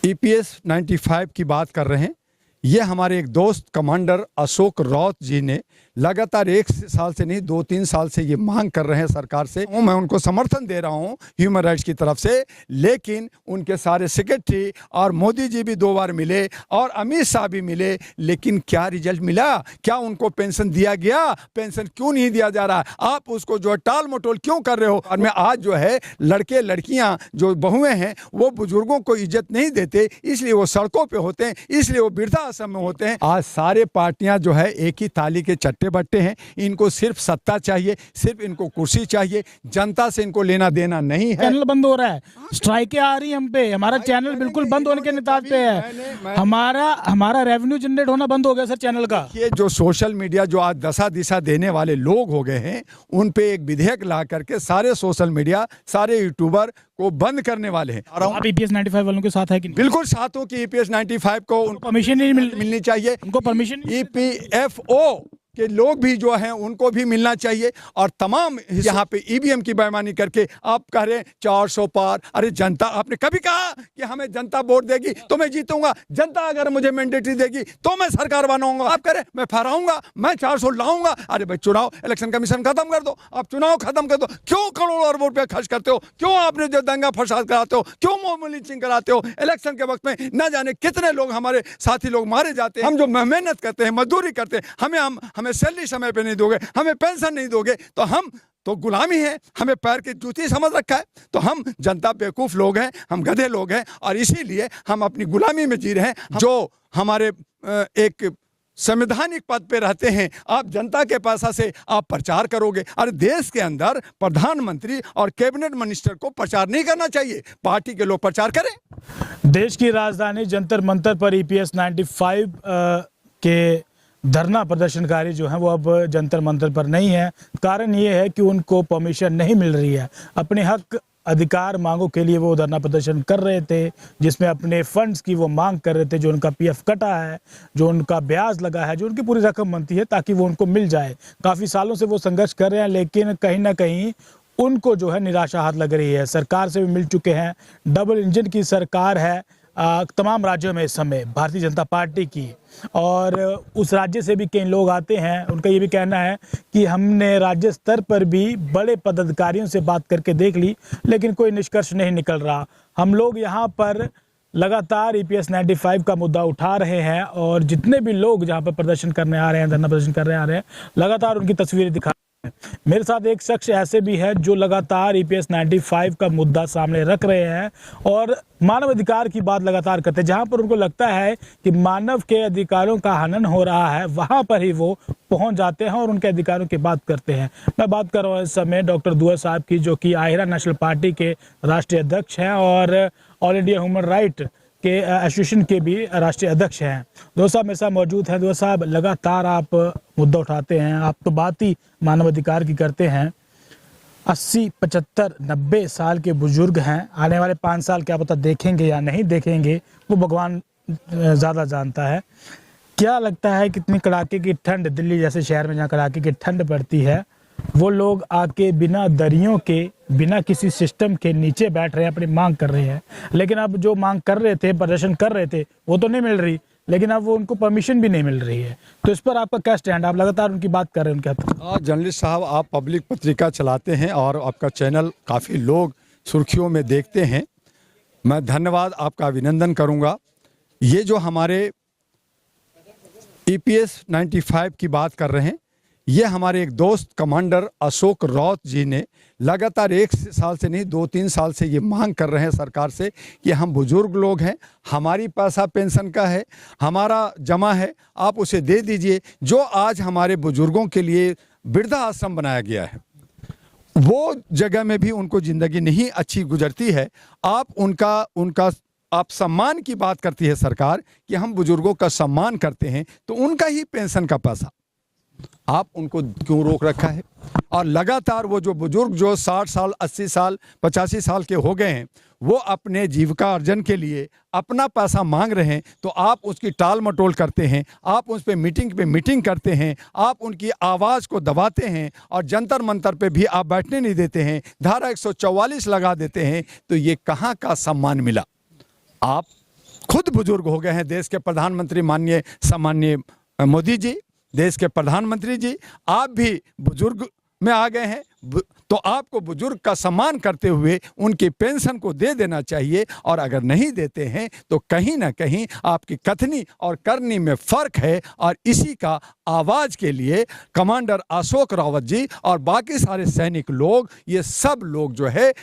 EPS 95 की बात कर रहे हैं। ये हमारे एक दोस्त कमांडर अशोक राउत जी ने लगातार 1 साल से नहीं 2-3 साल से ये मांग कर रहे हैं सरकार से। मैं उनको समर्थन दे रहा हूँ ह्यूमन राइट्स की तरफ से, लेकिन उनके सारे सेक्रेटरी और मोदी जी भी 2 बार मिले और अमित शाह भी मिले, लेकिन क्या रिजल्ट मिला? क्या उनको पेंशन दिया गया? पेंशन क्यों नहीं दिया जा रहा? आप उसको जो टाल मटोल क्यों कर रहे हो? और मैं आज जो है लड़के लड़कियां जो बहुएं हैं वो बुजुर्गों को इज्जत नहीं देते, इसलिए वो सड़कों पे होते हैं, इसलिए वो वृद्धाश्रम में होते हैं। आज सारे पार्टियां जो है एक ही थाली के चट्टे बट्टे हैं। इनको सिर्फ सत्ता चाहिए, सिर्फ इनको कुर्सी चाहिए, जनता से इनको लेना देना नहीं है। चैनल बंद हो रहा है, स्ट्राइकें आ रही है हम पे, हमारा चैनल बिल्कुल बंद होने के निताज पे है। हमारा रेवेन्यू जनरेट होना बंद हो गया सर चैनल का। ये जो सोशल मीडिया जो आज दशा दिशा देने वाले लोग हो गए हैं, उन पे एक विधेयक ला करके सारे सोशल मीडिया, सारे यूट्यूबर को बंद करने वाले हैं। आप ईपीएस 95 वालों के साथ है कि नहीं? बिल्कुल साथ हो कि ईपीएस 95 को परमिशन नहीं मिलनी चाहिए। उनको परमिशन ईपीएफओ के लोग भी जो हैं उनको भी मिलना चाहिए। और तमाम यहाँ पे ईवीएम की बेईमानी करके आप कह रहे हैं 400 पार। अरे जनता, आपने कभी कहा कि हमें जनता वोट देगी तो मैं जीतूंगा? जनता अगर मुझे मैंडेटरी देगी तो मैं सरकार बनाऊंगा। आप कह रहे मैं फहराऊंगा, मैं 400 लाऊंगा। अरे भाई, चुनाव इलेक्शन कमीशन खत्म कर दो, आप चुनाव खत्म कर दो। क्यों करोड़ों अरबों रुपया खर्च करते हो? क्यों आपने जो दंगा फसाद कराते हो? क्यों मोब लिंचिंग कराते हो? इलेक्शन के वक्त में न जाने कितने लोग, हमारे साथी लोग मारे जाते हैं। हम जो मेहनत करते हैं, मजदूरी करते हैं, हमें सैलरी समय पे नहीं दोगे, हमें पेंशन नहीं दोगे, तो हम तो गुलामी है, हमें पैर की जूती समझ रखा है। तो हम जनता बेवकूफ लोग हैं, हम गधे लोग हैं, और इसीलिए हम अपनी गुलामी में जी रहे हैं। जो हमारे एक संवैधानिक पद पे रहते हैं, आप जनता के पैसा से आप प्रचार करोगे? अरे देश के अंदर प्रधानमंत्री और कैबिनेट मिनिस्टर को प्रचार नहीं करना चाहिए, पार्टी के लोग प्रचार करें। देश की राजधानी जंतर मंतर पर ईपीएस 95 के धरना प्रदर्शनकारी जो हैं वो अब जंतर मंतर पर नहीं है। कारण ये है कि उनको परमिशन नहीं मिल रही है। अपने हक अधिकार मांगों के लिए वो धरना प्रदर्शन कर रहे थे, जिसमें अपने फंड्स की वो मांग कर रहे थे, जो उनका पीएफ कटा है, जो उनका ब्याज लगा है, जो उनकी पूरी रकम बनती है, ताकि वो उनको मिल जाए। काफ़ी सालों से वो संघर्ष कर रहे हैं, लेकिन कहीं ना कहीं उनको जो है निराशा हाथ लग रही है। सरकार से भी मिल चुके हैं, डबल इंजन की सरकार है तमाम राज्यों में इस समय भारतीय जनता पार्टी की, और उस राज्य से भी कई लोग आते हैं। उनका ये भी कहना है कि हमने राज्य स्तर पर भी बड़े पदाधिकारियों से बात करके देख ली, लेकिन कोई निष्कर्ष नहीं निकल रहा। हम लोग यहाँ पर लगातार ईपीएस 95 का मुद्दा उठा रहे हैं, और जितने भी लोग जहाँ पर प्रदर्शन करने आ रहे हैं, धरना प्रदर्शन करने आ रहे हैं, लगातार उनकी तस्वीरें दिखा। मेरे साथ एक शख्स ऐसे भी है जो लगातार ईपीएस 95 का मुद्दा सामने रख रहे हैं और मानव अधिकार की बात लगातार करते हैं। जहां पर उनको लगता है कि मानव के अधिकारों का हनन हो रहा है, वहां पर ही वो पहुंच जाते हैं और उनके अधिकारों की बात करते हैं। मैं बात कर रहा हूं इस समय डॉक्टर दुआ साहब की, जो कि आहिरा नेशनल पार्टी के राष्ट्रीय अध्यक्ष हैं और ऑल इंडिया ह्यूमन राइट के एसोसिएशन के भी राष्ट्रीय अध्यक्ष हैं। दुआ साहब मेरे साथ मौजूद हैं। दुआ साहब, लगातार आप मुद्दा उठाते हैं, आप तो बात ही मानव अधिकार की करते हैं। 80, 75, 90 साल के बुजुर्ग हैं, आने वाले 5 साल क्या पता देखेंगे या नहीं देखेंगे, वो भगवान ज़्यादा जानता है। क्या लगता है कितनी कड़ाके की ठंड, दिल्ली जैसे शहर में जहाँ कड़ाके की ठंड पड़ती है, वो लोग आके बिना दरियों के, बिना किसी सिस्टम के नीचे बैठ रहे हैं, अपनी मांग कर रहे हैं। लेकिन अब जो मांग कर रहे थे, प्रदर्शन कर रहे थे, वो तो नहीं मिल रही, लेकिन अब वो उनको परमिशन भी नहीं मिल रही है। तो इस पर आपका क्या स्टैंड? आप लगातार उनकी बात कर रहे हैं उनके हाथ। जर्नलिस्ट साहब, आप पब्लिक पत्रिका चलाते हैं और आपका चैनल काफ़ी लोग सुर्खियों में देखते हैं। मैं धन्यवाद, आपका अभिनंदन करूंगा। ये जो हमारे ईपीएस 95 की बात कर रहे हैं, ये हमारे एक दोस्त कमांडर अशोक राउत जी ने लगातार 1 साल से नहीं 2-3 साल से ये मांग कर रहे हैं सरकार से कि हम बुजुर्ग लोग हैं, हमारी पैसा पेंशन का है, हमारा जमा है, आप उसे दे दीजिए। जो आज हमारे बुजुर्गों के लिए वृद्धा आश्रम बनाया गया है, वो जगह में भी उनको ज़िंदगी नहीं अच्छी गुजरती है। आप आप सम्मान की बात करती है सरकार कि हम बुजुर्गों का सम्मान करते हैं, तो उनका ही पेंशन का पैसा आप उनको क्यों रोक रखा है? और लगातार वो जो बुजुर्ग जो 60 साल, 80 साल, 85 साल के हो गए हैं, वो अपने जीविका अर्जन के लिए अपना पैसा मांग रहे हैं, तो आप उसकी टाल मटोल करते हैं, आप उस पे मीटिंग करते हैं, आप उनकी आवाज़ को दबाते हैं, और जंतर मंतर पे भी आप बैठने नहीं देते हैं, धारा 144 लगा देते हैं। तो ये कहाँ का सम्मान मिला? आप खुद बुजुर्ग हो गए हैं देश के प्रधानमंत्री माननीय सम्माननीय मोदी जी, देश के प्रधानमंत्री जी, आप भी बुजुर्ग में आ गए हैं, तो आपको बुजुर्ग का सम्मान करते हुए उनकी पेंशन को दे देना चाहिए। और अगर नहीं देते हैं तो कहीं ना कहीं आपकी कथनी और करनी में फर्क है। और इसी का आवाज़ के लिए कमांडर अशोक रावत जी और बाकी सारे सैनिक लोग, ये सब लोग जो है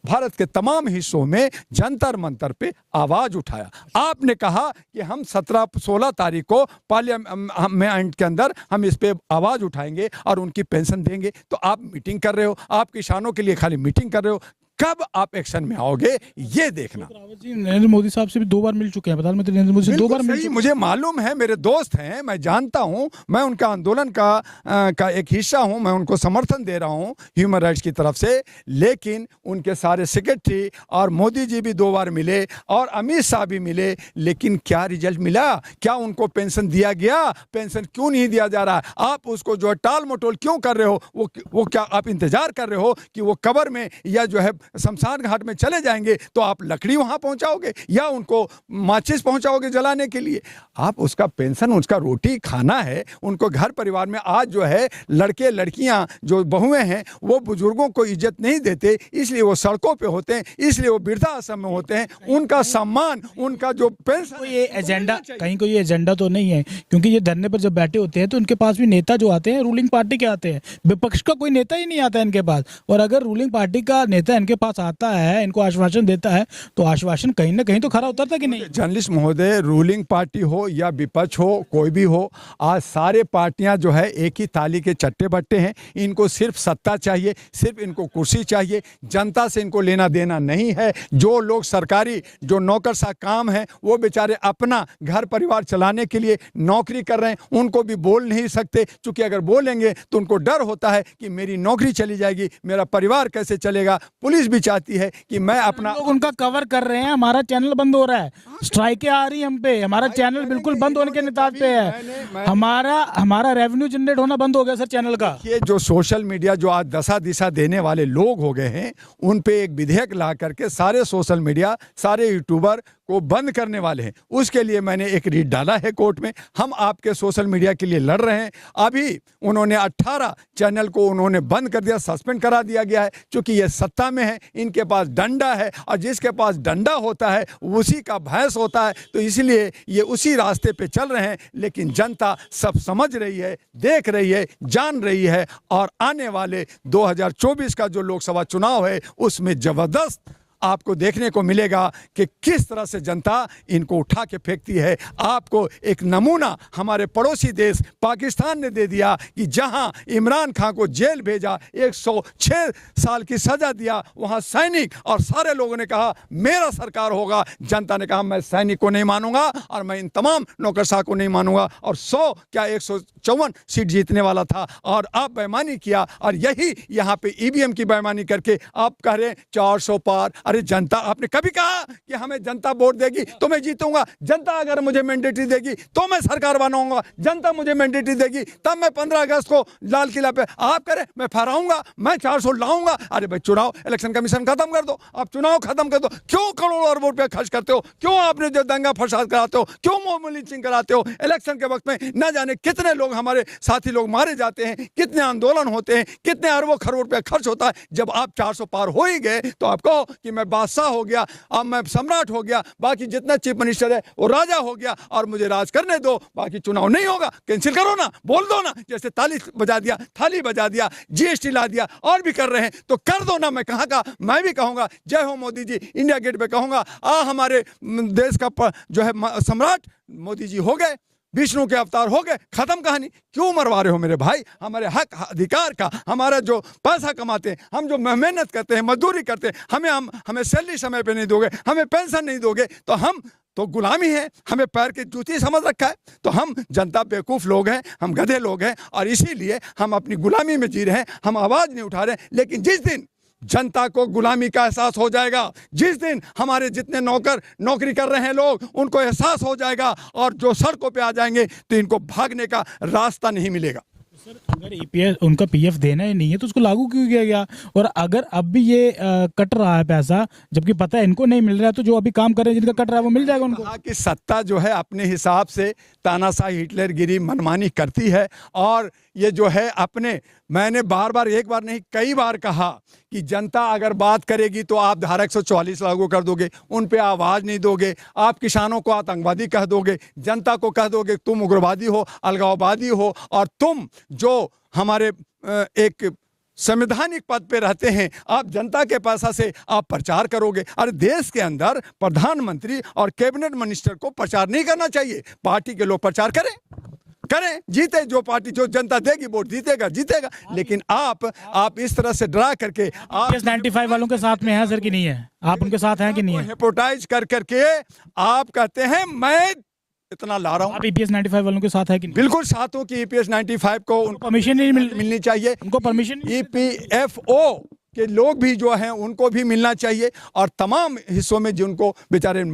भारत के तमाम हिस्सों में जंतर मंतर पे आवाज उठाया। आपने कहा कि हम 17-16 तारीख को पार्लियामेंट के अंदर हम इस पे आवाज उठाएंगे और उनकी पेंशन देंगे, तो आप मीटिंग कर रहे हो, आप किसानों के लिए खाली मीटिंग कर रहे हो। कब आप एक्शन में आओगे ये देखना। रावत जी नरेंद्र मोदी साहब से भी 2 बार मिल चुके हैं, प्रधानमंत्री नरेंद्र मोदी से 2 बार मिल चुके हैं। मुझे मालूम है, मेरे दोस्त हैं, मैं जानता हूं, मैं उनका आंदोलन का एक हिस्सा हूं, मैं उनको समर्थन दे रहा हूं ह्यूमन राइट्स की तरफ से। लेकिन उनके सारे सेक्रेटरी और मोदी जी भी 2 बार मिले और अमित शाह भी मिले, लेकिन क्या रिजल्ट मिला? क्या उनको पेंशन दिया गया? पेंशन क्यों नहीं दिया जा रहा? आप उसको जो है टाल मटोल क्यों कर रहे हो? वो क्या आप इंतजार कर रहे हो कि वो कब्र में या जो है शमशान घाट में चले जाएंगे तो आप लकड़ी वहां पहुंचाओगे या उनको माचिस पहुंचाओगे जलाने के लिए? आप उसका पेंशन, उसका रोटी खाना है, उनको घर परिवार में आज जो है लड़के लड़कियां जो बहुएं हैं वो बुजुर्गों को इज्जत नहीं देते, इसलिए वो सड़कों पे होते हैं, इसलिए वो वृद्धाश्रम में होते हैं। उनका सम्मान, उनका जो पेंशन, ये एजेंडा कहीं कोई एजेंडा तो नहीं है, क्योंकि ये धरने पर जब बैठे होते हैं तो उनके पास भी नेता जो आते हैं रूलिंग पार्टी के आते हैं, विपक्ष का कोई नेता ही नहीं आता इनके पास। और अगर रूलिंग पार्टी का नेता इनके पास आता है, इनको आश्वासन देता है, तो आश्वासन कहीं ना कहीं तो खरा उतरता कि नहीं? जर्नलिस्ट महोदय, रूलिंग पार्टी हो या विपक्ष हो, कोई भी हो, आज सारे पार्टियां जो है एक ही थाली के चट्टे बट्टे हैं। इनको सिर्फ सत्ता चाहिए, सिर्फ इनको कुर्सी चाहिए, जनता से इनको लेना देना नहीं है। जो लोग सरकारी जो नौकरशाह काम है वो बेचारे अपना घर परिवार चलाने के लिए नौकरी कर रहे हैं, उनको भी बोल नहीं सकते, क्योंकि अगर बोलेंगे तो उनको डर होता है कि मेरी नौकरी चली जाएगी, मेरा परिवार कैसे चलेगा। पुलिस भी चाहती है कि मैं अपना, लोग उनका कवर कर रहे हैं, हमारा चैनल बंद हो रहा है, स्ट्राइकें आ रही हम पे, हमारा चैनल बिल्कुल बंद होने के निताब पे है, हमारा रेवेन्यू जनरेट होना बंद हो गया सर चैनल का। ये जो सोशल मीडिया जो आज दशा दिशा देने वाले लोग हो गए हैं, उन पे एक विधेयक ला करके सारे सोशल मीडिया, सारे यूट्यूबर को बंद करने वाले हैं। उसके लिए मैंने एक रीट डाला है कोर्ट में। हम आपके सोशल मीडिया के लिए लड़ रहे हैं। अभी उन्होंने 18 चैनल को उन्होंने बंद कर दिया, सस्पेंड करा दिया गया है, क्योंकि ये सत्ता में है, इनके पास डंडा है, और जिसके पास डंडा होता है उसी का भैंस होता है। तो इसलिए ये उसी रास्ते पे चल रहे हैं। लेकिन जनता सब समझ रही है, देख रही है, जान रही है, और आने वाले 2024 का जो लोकसभा चुनाव है उसमें जबरदस्त आपको देखने को मिलेगा कि किस तरह से जनता इनको उठा के फेंकती है। आपको एक नमूना हमारे पड़ोसी देश पाकिस्तान ने दे दिया कि जहां इमरान खान को जेल भेजा, 106 साल की सजा दिया, वहां सैनिक और सारे लोगों ने कहा मेरा सरकार होगा। जनता ने कहा मैं सैनिक को नहीं मानूंगा और मैं इन तमाम नौकरशाह को नहीं मानूंगा। और 154 सीट जीतने वाला था और आप बेईमानी किया। और यही यहाँ पे ईवीएम की बेईमानी करके आप कह रहे हैं 400 पार। अरे जनता, आपने कभी कहा कि हमें जनता वोट देगी तो मैं जीतूंगा? जनता अगर मुझे मैंडेटरी देगी तो मैं सरकार बनाऊंगा। जनता मुझे मैंडेटरी देगी तब मैं 15 अगस्त को लाल किला पे आप करें मैं फहराऊंगा, मैं 400 लाऊंगा। अरे भाई, चुनाव इलेक्शन कमीशन खत्म कर दो, आप चुनाव खत्म कर दो। क्यों करोड़ों अरबों रुपया खर्च करते हो? क्यों आपने जो दंगा फसाद कराते हो? क्यों मोब लिंचिंग कराते हो? इलेक्शन के वक्त में न जाने कितने लोग, हमारे साथी लोग मारे जाते हैं, कितने आंदोलन होते हैं, कितने अरबों खरबों रुपया खर्च होता है। जब आप 400 पार हो ही गए तो आप कहो कि मैं बादशाह हो गया, अब मैं सम्राट हो गया, बाकी जितना चीफ मिनिस्टर है वो राजा हो गया और मुझे राज करने दो, बाकी चुनाव नहीं होगा, कैंसिल करो ना, बोल दो ना। जैसे ताली बजा दिया, थाली बजा दिया, जीएसटी ला दिया और भी कर रहे हैं तो कर दो ना। मैं कहाँ का, मैं भी कहूंगा जय हो मोदी जी, इंडिया गेट पे कहूंगा हमारे देश का जो है सम्राट मोदी जी हो गए, विष्णु के अवतार हो गए, खत्म कहानी। क्यों मरवा रहे हो मेरे भाई? हमारे हक अधिकार का, हमारा जो पैसा कमाते हैं, हम जो मेहनत करते हैं, मजदूरी करते हैं, हमें सैलरी समय पे नहीं दोगे, हमें पेंशन नहीं दोगे तो हम तो गुलामी है, हमें पैर की जूती समझ रखा है। तो हम जनता बेवकूफ़ लोग हैं, हम गधे लोग हैं और इसीलिए हम अपनी गुलामी में जी रहे हैं, हम आवाज़ नहीं उठा रहे। लेकिन जिस दिन जनता को गुलामी का एहसास हो जाएगा, जिस दिन हमारे जितने नौकरी कर रहे हैं लोग उनको एहसास हो जाएगा और जो सड़कों पे आ जाएंगे तो इनको भागने का रास्ता नहीं मिलेगा। सर अगर ईपीएस उनका पीएफ देना ही नहीं है तो उसको लागू क्यों किया गया? और अगर अब भी ये कट रहा है पैसा, जबकि पता है इनको नहीं मिल रहा है, तो जो अभी काम कर रहे हैं जिनका कट रहा है वो मिल जाएगा उनको। कहा कि सत्ता जो है अपने हिसाब से तानाशाही हिटलरगिरी मनमानी करती है और ये जो है अपने, मैंने बार बार एक बार नहीं कई बार कहा कि जनता अगर बात करेगी तो आप धारा 144 लागू कर दोगे, उन पे आवाज नहीं दोगे, आप किसानों को आतंकवादी कह दोगे, जनता को कह दोगे तुम उग्रवादी हो, अलगाववादी हो, और तुम जो हमारे एक संवैधानिक पद पे रहते हैं आप जनता के पैसा से आप प्रचार करोगे। अरे देश के अंदर प्रधानमंत्री और कैबिनेट मिनिस्टर को प्रचार नहीं करना चाहिए, पार्टी के लोग प्रचार करें, जीते जो पार्टी, जो जनता देगी वोट जीतेगा। लेकिन आप इस तरह से डरा करके आप 95 वालों के साथ में है सर कि नहीं है? आप उनके साथ हैं कि नहीं है? हिप्नोटाइज कर करके आप कहते हैं मैं इतना ला रहा हूं। आप ईपीएस 95 वालों के साथ है कि नहीं? बिल्कुल साथ हूं कि ईपीएस 95 को उनको परमिशन नहीं मिलनी चाहिए, उनको परमिशन ईपीएफओ के लोग भी जो हैं उनको भी मिलना चाहिए, और तमाम हिस्सों में जिनको बेचारे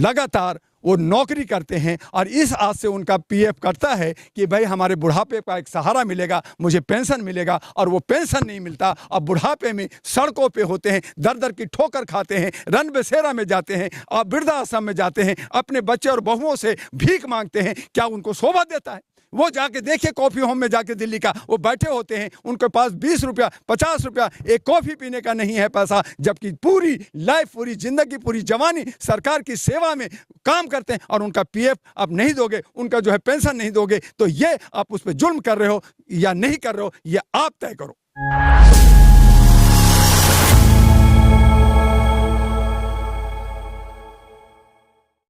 लगातार वो नौकरी करते हैं और इस आस से उनका पीएफ करता है कि भाई हमारे बुढ़ापे का एक सहारा मिलेगा, मुझे पेंशन मिलेगा, और वो पेंशन नहीं मिलता। अब बुढ़ापे में सड़कों पे होते हैं, दर दर की ठोकर खाते हैं, रन बसेरा में जाते हैं और वृद्धाश्रम में जाते हैं, अपने बच्चे और बहुओं से भीख मांगते हैं। क्या उनको शोभा देता है? वो जाके देखिए कॉफी होम में जाके दिल्ली का, वो बैठे होते हैं, उनके पास 20 रुपया 50 रुपया एक कॉफी पीने का नहीं है पैसा, जबकि पूरी लाइफ, पूरी जिंदगी, पूरी जवानी सरकार की सेवा में काम करते हैं, और उनका पीएफ आप नहीं दोगे, उनका जो है पेंशन नहीं दोगे, तो ये आप उस पर जुल्म कर रहे हो या नहीं कर रहे हो, ये आप तय करो।